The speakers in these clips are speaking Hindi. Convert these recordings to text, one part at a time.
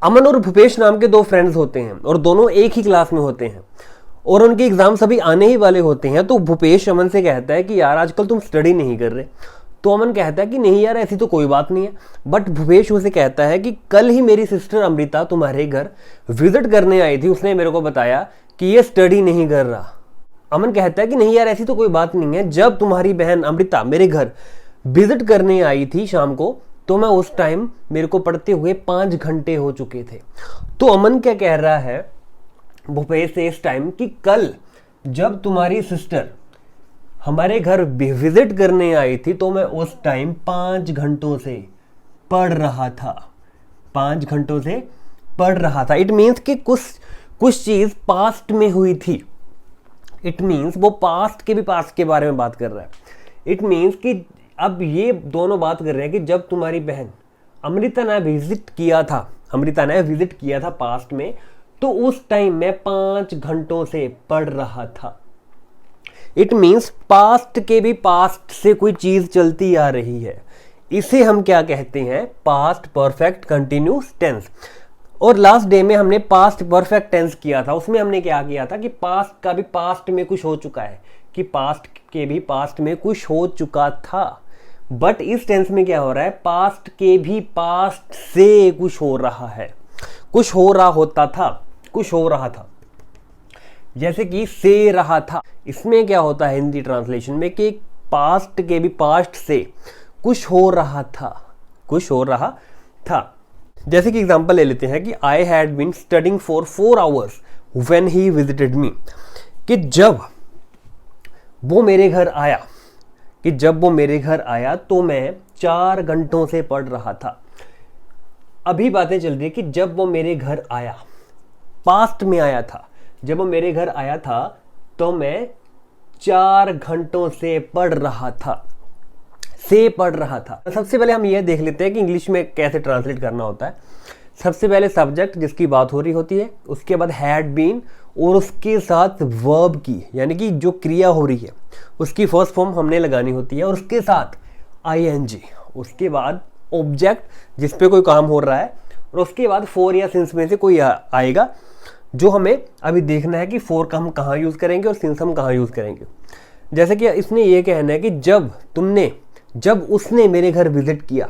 अमन और भूपेश नाम के दो फ्रेंड्स होते हैं और दोनों एक ही क्लास में होते हैं और उनके एग्जाम सभी आने ही वाले होते हैं। तो भूपेश अमन से कहता है कि यार आजकल तुम स्टडी नहीं कर रहे। तो अमन कहता है कि नहीं यार ऐसी तो कोई बात नहीं है। बट भूपेश उसे कहता है कि कल ही मेरी सिस्टर अमृता तुम्हारे घर विजिट करने आई थी, उसने मेरे को बताया कि ये स्टडी नहीं कर रहा। अमन कहता है कि नहीं यार ऐसी तो कोई बात नहीं है, जब तुम्हारी बहन अमृता मेरे घर विजिट करने आई थी शाम को तो मैं उस टाइम मेरे को पढ़ते हुए 5 घंटे हो चुके थे। तो अमन क्या कह रहा है भूपेश से इस टाइम कि कल जब तुम्हारी सिस्टर हमारे घर विजिट करने आई थी तो मैं उस टाइम 5 घंटों से पढ़ रहा था। 5 घंटों से पढ़ रहा था। इट मीन्स कि कुछ चीज पास्ट में हुई थी। इट मीन्स वो पास्ट के भी पास्ट के बारे में बात कर रहा है। इट मीन्स कि अब ये दोनों बात कर रहे हैं कि जब तुम्हारी बहन अमृता ने विजिट किया था पास्ट में, तो उस टाइम मैं 5 घंटों से पढ़ रहा था। इट मीन्स पास्ट के भी पास्ट से कोई चीज चलती आ रही है। इसे हम क्या कहते हैं? Past perfect continuous tense. और लास्ट डे में हमने पास्ट परफेक्ट टेंस किया था। उसमें हमने क्या किया था कि पास्ट का भी पास्ट में कुछ हो चुका है, कि पास्ट के भी पास्ट में कुछ हो चुका था। बट इस टेंस में क्या हो रहा है? पास्ट के भी पास्ट से कुछ हो रहा है, कुछ हो रहा होता था, कुछ हो रहा था। जैसे कि से रहा था, इसमें क्या होता है हिंदी ट्रांसलेशन में कि पास्ट के भी पास्ट से कुछ हो रहा था, कुछ हो रहा था। जैसे कि एग्जांपल ले लेते हैं कि I had been studying for 4 hours when he visited me, कि जब वो मेरे घर आया तो मैं 4 घंटों से पढ़ रहा था। अभी बातें चल रही है कि जब वो मेरे घर आया, पास्ट में आया था, जब वो मेरे घर आया था तो मैं 4 घंटों से पढ़ रहा था, से पढ़ रहा था। सबसे पहले हम ये देख लेते हैं कि इंग्लिश में कैसे ट्रांसलेट करना होता है। सबसे पहले सब्जेक्ट जिसकी बात हो रही होती है, उसके बाद हैड बीन और उसके साथ वर्ब की, यानी कि जो क्रिया हो रही है उसकी फर्स्ट फॉर्म हमने लगानी होती है, और उसके साथ आईएनजी, उसके बाद ऑब्जेक्ट जिस पे कोई काम हो रहा है, और उसके बाद फोर या सिंस में से कोई आएगा, जो हमें अभी देखना है कि फोर का हम कहाँ यूज़ करेंगे और सिंस हम कहाँ यूज़ करेंगे। जैसे कि इसने ये कहना है कि जब उसने मेरे घर विजिट किया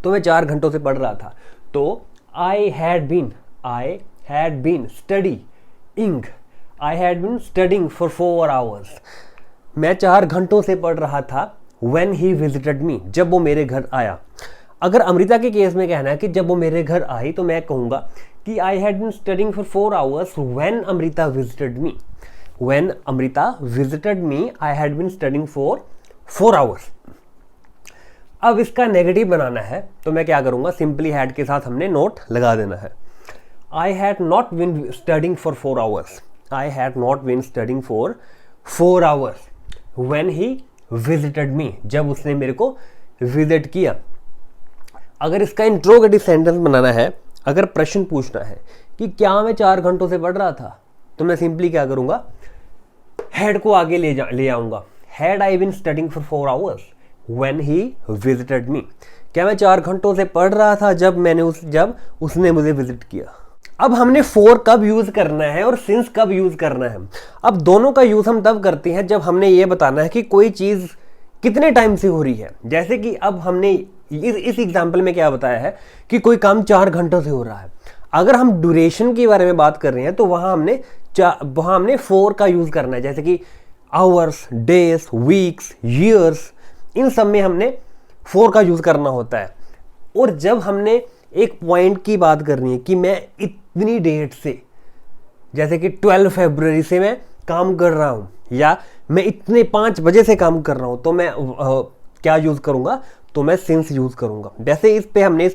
तो मैं 4 घंटों से पढ़ रहा था। तो I had been studying for 4 hours, मैं 4 घंटों से पढ़ रहा था। व्हेन ही विजिटेड मी, जब वो मेरे घर आया। अगर अमृता के केस में कहना है कि जब वो मेरे घर आई, तो मैं कहूँगा कि I had been studying for 4 hours when Amrita visited me. When Amrita visited me I had been studying for 4 hours. अब इसका नेगेटिव बनाना है तो मैं क्या करूँगा? सिंपली हैड के साथ हमने नोट लगा देना है। I had not been studying for 4 hours, I had not been studying for 4 hours when he visited me, जब उसने मेरे को विजिट किया। अगर इसका इंट्रोगेटिव सेंटेंस बनाना है, अगर प्रश्न पूछना है कि क्या मैं 4 घंटों से पढ़ रहा था, तो मैं सिंपली क्या करूंगा? हैड को आगे ले आऊंगा। Had I been studying for 4 hours when he visited me, क्या मैं 4 घंटों से पढ़ रहा था जब उसने मुझे विजिट किया। अब हमने फॉर कब यूज करना है और सिंस कब यूज करना है। अब दोनों का यूज हम तब करते हैं जब हमने ये बताना है कि कोई चीज कितने टाइम से हो रही है। जैसे कि अब हमने इस एग्जाम्पल में क्या बताया है कि कोई काम 4 घंटों से हो रहा है। अगर हम ड्यूरेशन के बारे में बात कर रहे हैं तो वहां हमने फॉर का यूज करना है। जैसे कि आवर्स, डेज, वीक्स, ईयर्स, इन सब में हमने फॉर का यूज करना होता है। और जब हमने एक पॉइंट की बात करनी है कि मैं इतनी डेट से, जैसे कि 12 फरवरी से मैं काम कर रहा हूं, या मैं इतने 5 बजे से काम कर रहा हूं, तो मैं क्या यूज करूंगा? तो मैं सिंस यूज करूंगा। वैसे इस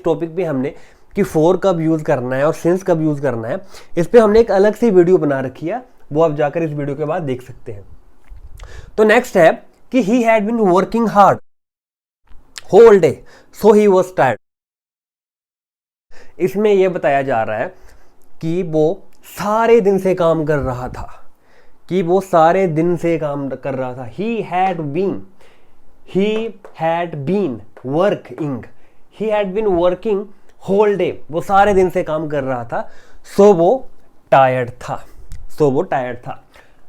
टॉपिक पे हमने कि फॉर कब यूज करना है और सिंस कब यूज करना है, इस पे हमने एक अलग सी वीडियो बना रखी है, वो आप जाकर इस वीडियो के बाद देख सकते हैं। तो नेक्स्ट है कि he had been working hard whole day so he was tired. इसमें यह बताया जा रहा है कि वो सारे दिन से काम कर रहा था, he had been working whole day, वो सारे दिन से काम कर रहा था, सो वो टायर्ड था, सो वो टायर्ड था।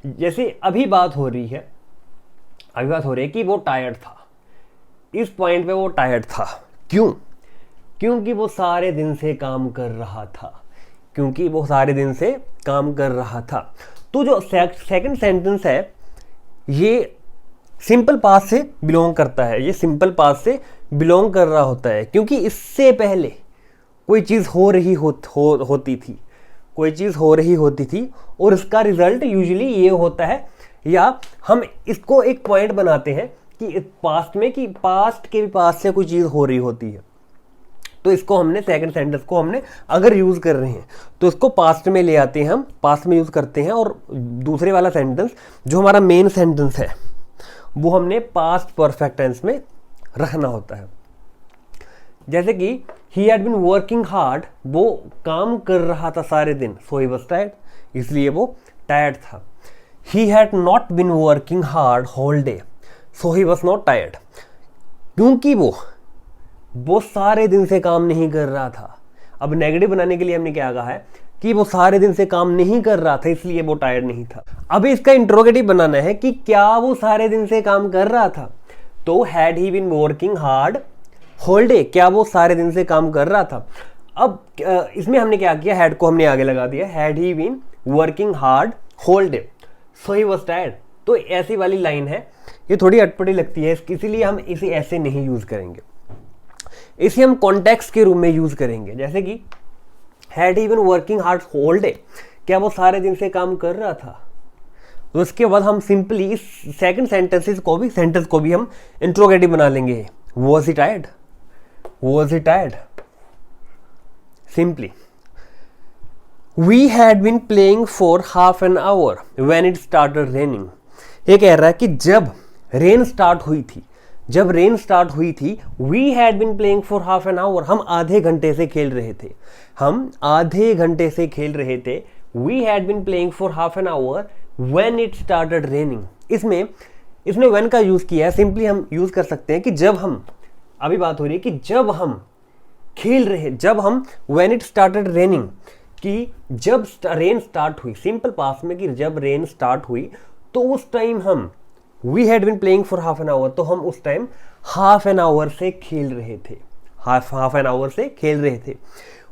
जैसे अभी बात हो रही है कि वो टायर्ड था, इस पॉइंट पे वो टायर्ड था। क्यों? क्योंकि वो सारे दिन से काम कर रहा था, क्योंकि वो सारे दिन से काम कर रहा था। तो जो सेकंड सेंटेंस है ये सिंपल पास्ट से बिलोंग करता है, ये सिंपल पास्ट से बिलोंग कर रहा होता है, क्योंकि इससे पहले कोई चीज़ होती थी, कोई चीज़ हो रही होती थी और इसका रिजल्ट यूजुअली ये होता है, या हम इसको एक पॉइंट बनाते हैं कि पास्ट में, कि पास्ट के भी पास्ट से कोई चीज़ हो रही होती है। तो इसको हमने सेकंड सेंटेंस को हमने अगर यूज़ कर रहे हैं तो इसको पास्ट में ले आते हैं, हम पास्ट में यूज़ करते हैं, और दूसरे वाला सेंटेंस जो हमारा मेन सेंटेंस है वो हमने पास्ट परफेक्ट टेंस में रखना होता है। जैसे कि he had been working hard, वो काम कर रहा था सारे दिन, सो ही वाज टायर्ड, इसलिए वो टायर्ड था। He had not been working hard whole day, so he was not tired, क्योंकि वो सारे दिन से काम नहीं कर रहा था। अब नेगेटिव बनाने के लिए हमने क्या कहा है कि वो सारे दिन से काम नहीं कर रहा था, इसलिए वो टायर्ड नहीं था। अब इसका इंट्रोगेटिव बनाना है कि क्या वो सारे दिन से काम कर रहा था, तो had he been working hard whole day, क्या वो सारे दिन से काम कर रहा था। अब इसमें हमने क्या किया, हैड को हमने आगे लगा दिया, had he been working hard whole day, so he was tired. तो ऐसी वाली लाइन है, ये थोड़ी अटपटी लगती है, इसीलिए हम इसे ऐसे नहीं यूज करेंगे, इसे हम कॉन्टेक्स्ट के रूप में यूज करेंगे। जैसे कि had he been working hard whole day, क्या वो सारे दिन से काम कर रहा था। तो उसके बाद हम सिंपली इस सेकंड सेंटेंस को भी हम इंट्रोगेटिव बना लेंगे, was he tired, was he tired. Simply we had been playing for half an hour when it started raining. ये कह रहा है कि जब रेन स्टार्ट हुई थी, we had been playing for half an hour, हम आधे घंटे से खेल रहे थे, we had been playing for half an hour when it started raining. इसमें व्हेन का यूज किया है, सिंपली हम यूज कर सकते हैं कि जब हम, अभी बात हो रही है कि जब हम खेल रहे, जब हम व्हेन इट स्टार्टेड रेनिंग, कि जब रेन स्टार्ट हुई, सिंपल पास्ट में कि जब रेन स्टार्ट हुई तो उस टाइम हम, we had been playing for half an hour, तो हम उस टाइम हाफ एन आवर से खेल रहे थे, हाफ एन आवर से खेल रहे थे।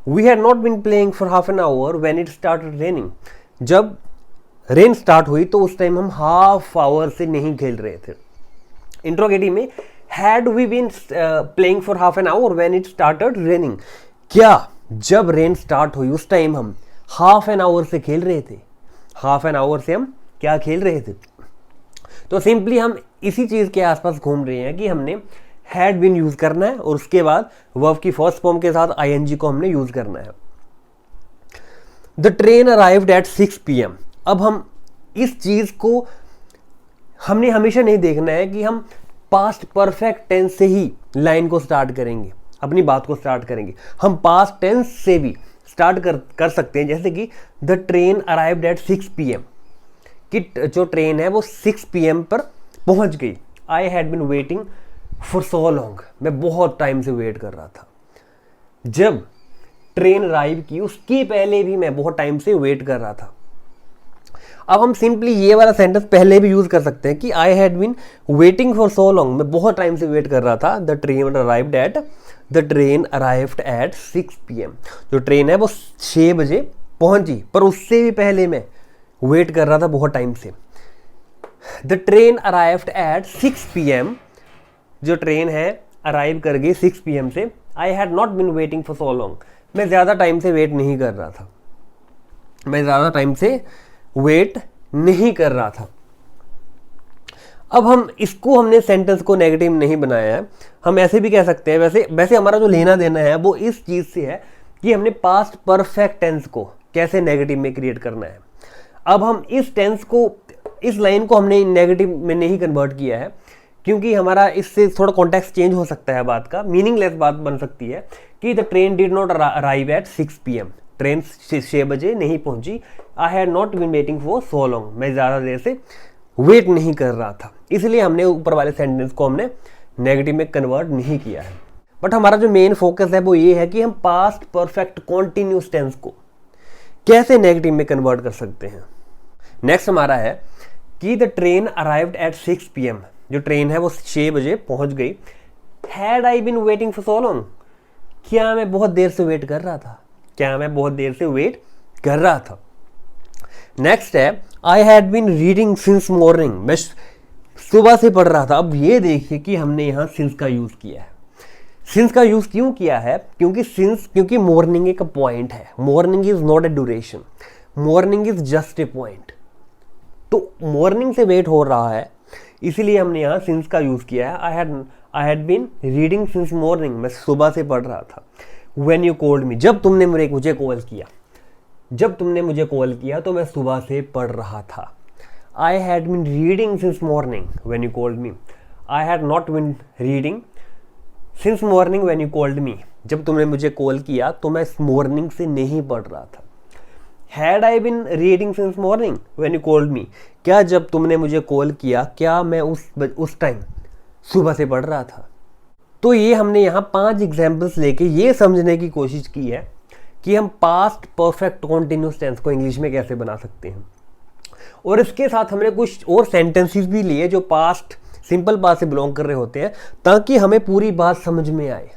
We had not been playing for half an hour when it started raining, जब रेन स्टार्ट हुई तो उस टाइम हम हाफ आवर से नहीं खेल रहे थे। इंट्रोगेटिव में had we been playing for half an hour when it started raining, क्या जब रेन स्टार्ट हुई उस टाइम हम हाफ एन आवर से खेल रहे थे, हाफ एन आवर से हम क्या खेल रहे थे। तो सिंपली हम इसी चीज के आसपास घूम रहे हैं कि हमने हैड बीन यूज करना है और उसके बाद वर्ब की फर्स्ट फॉर्म के साथ आईएनजी को हमने यूज करना है। The train arrived at 6 PM। अब हम इस चीज को, हमने हमेशा नहीं देखना है कि हम पास्ट परफेक्ट टेंस से ही लाइन को स्टार्ट करेंगे, अपनी बात को स्टार्ट करेंगे। हम पास्ट टेंस से भी स्टार्ट कर सकते हैं, जैसे कि the train arrived at 6 PM, कि जो ट्रेन है वो 6 PM पर पहुंच गई। I had been waiting for so long, मैं बहुत टाइम से वेट कर रहा था। जब ट्रेन अराइव की उसके पहले भी मैं बहुत टाइम से वेट कर रहा था। अब हम सिंपली ये वाला सेंटेंस पहले भी यूज कर सकते हैं कि I had been waiting for so long, मैं बहुत टाइम से वेट कर रहा था। The train arrived at 6 PM, जो ट्रेन है वो 6 बजे पहुंची, पर उससे भी पहले मैं वेट कर रहा था बहुत टाइम से। The train arrived at 6 PM, जो ट्रेन है अराइव कर गई 6 PM से। I had not been waiting for so long, मैं ज़्यादा टाइम से वेट नहीं कर रहा था, अब हम इसको, हमने सेंटेंस को नेगेटिव नहीं बनाया है, हम ऐसे भी कह सकते हैं। वैसे हमारा जो लेना देना है वो इस चीज़ से है कि हमने पास्ट परफेक्ट टेंस को कैसे नेगेटिव में क्रिएट करना है। अब हम इस टेंस को, इस लाइन को हमने नेगेटिव में नहीं कन्वर्ट किया है, क्योंकि हमारा इससे थोड़ा कॉन्टेक्स्ट चेंज हो सकता है, बात का मीनिंगलेस बात बन सकती है कि the train did not arrive at 6 PM, train 6 बजे नहीं पहुंची। I had not been waiting for so long, मैं ज़्यादा देर से वेट नहीं कर रहा था। इसलिए हमने ऊपर वाले सेंटेंस को हमने नेगेटिव में कन्वर्ट नहीं किया है। बट हमारा जो मेन फोकस है वो ये है कि हम पास्ट परफेक्ट कॉन्टिन्यूस टेंस को कैसे नेगेटिव में कन्वर्ट कर सकते हैं। नेक्स्ट हमारा है कि the train arrived at 6 PM, जो ट्रेन है वो 6 बजे पहुंच गई। Had I been waiting for so long, क्या मैं बहुत देर से वेट कर रहा था, क्या मैं बहुत देर से वेट कर रहा था। नेक्स्ट है I had been reading since morning, मैं सुबह से पढ़ रहा था। अब ये देखिए कि हमने यहाँ सिंस का यूज किया है। सिंस का यूज क्यों किया है? क्योंकि मॉर्निंग एक पॉइंट है, morning is not a duration, morning is just a point. तो मॉर्निंग से वेट हो रहा है, इसीलिए हमने यहाँ सिंस का यूज किया है। I had been reading since morning, मैं सुबह से पढ़ रहा था। व्हेन यू कॉल्ड मी, जब तुमने मुझे कॉल किया, जब तुमने मुझे कॉल किया तो मैं सुबह से पढ़ रहा था। I had been reading since morning when you called me, I had not been reading since morning when you called me, जब तुमने मुझे कॉल किया तो मैं मॉर्निंग से नहीं पढ़ रहा था। Had I been reading since morning when you called me, क्या जब तुमने मुझे कॉल किया क्या मैं उस टाइम सुबह से पढ़ रहा था। तो ये हमने यहाँ 5 एग्जाम्पल्स लेके ये समझने की कोशिश की है कि हम पास्ट परफेक्ट कॉन्टिन्यूस टेंस को इंग्लिश में कैसे बना सकते हैं। और इसके साथ हमने कुछ और सेंटेंसेस भी लिए जो पास्ट सिंपल पास्ट से बिलोंग कर रहे होते हैं, ताकि हमें पूरी बात समझ में आए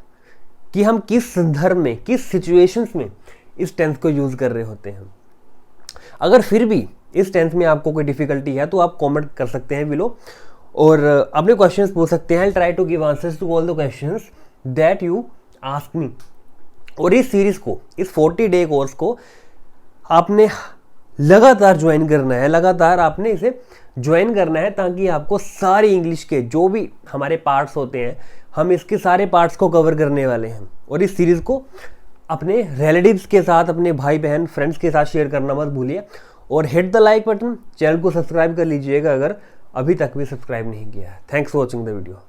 कि हम किस संदर्भ में, किस सिचुएशंस में इस टेंस को यूज कर रहे होते हैं। अगर फिर भी इस टेंस में आपको कोई डिफिकल्टी है तो आप कमेंट कर सकते हैं बिलो और अपने क्वेश्चंस पूछ सकते हैं। I try to give answers to all the questions that you ask me. और इस सीरीज को, इस 40 डे कोर्स को आपने लगातार ज्वाइन करना है, लगातार आपने इसे ज्वाइन करना है, ताकि आपको सारी इंग्लिश के जो भी हमारे पार्ट्स होते हैं, हम इसके सारे पार्ट्स को कवर करने वाले हैं। और इस सीरीज को अपने रिलेटिव्स के साथ, अपने भाई बहन फ्रेंड्स के साथ शेयर करना मत भूलिए। और hit the like button, channel को सब्सक्राइब कर लीजिएगा अगर अभी तक भी सब्सक्राइब नहीं किया है। Thanks for watching the video.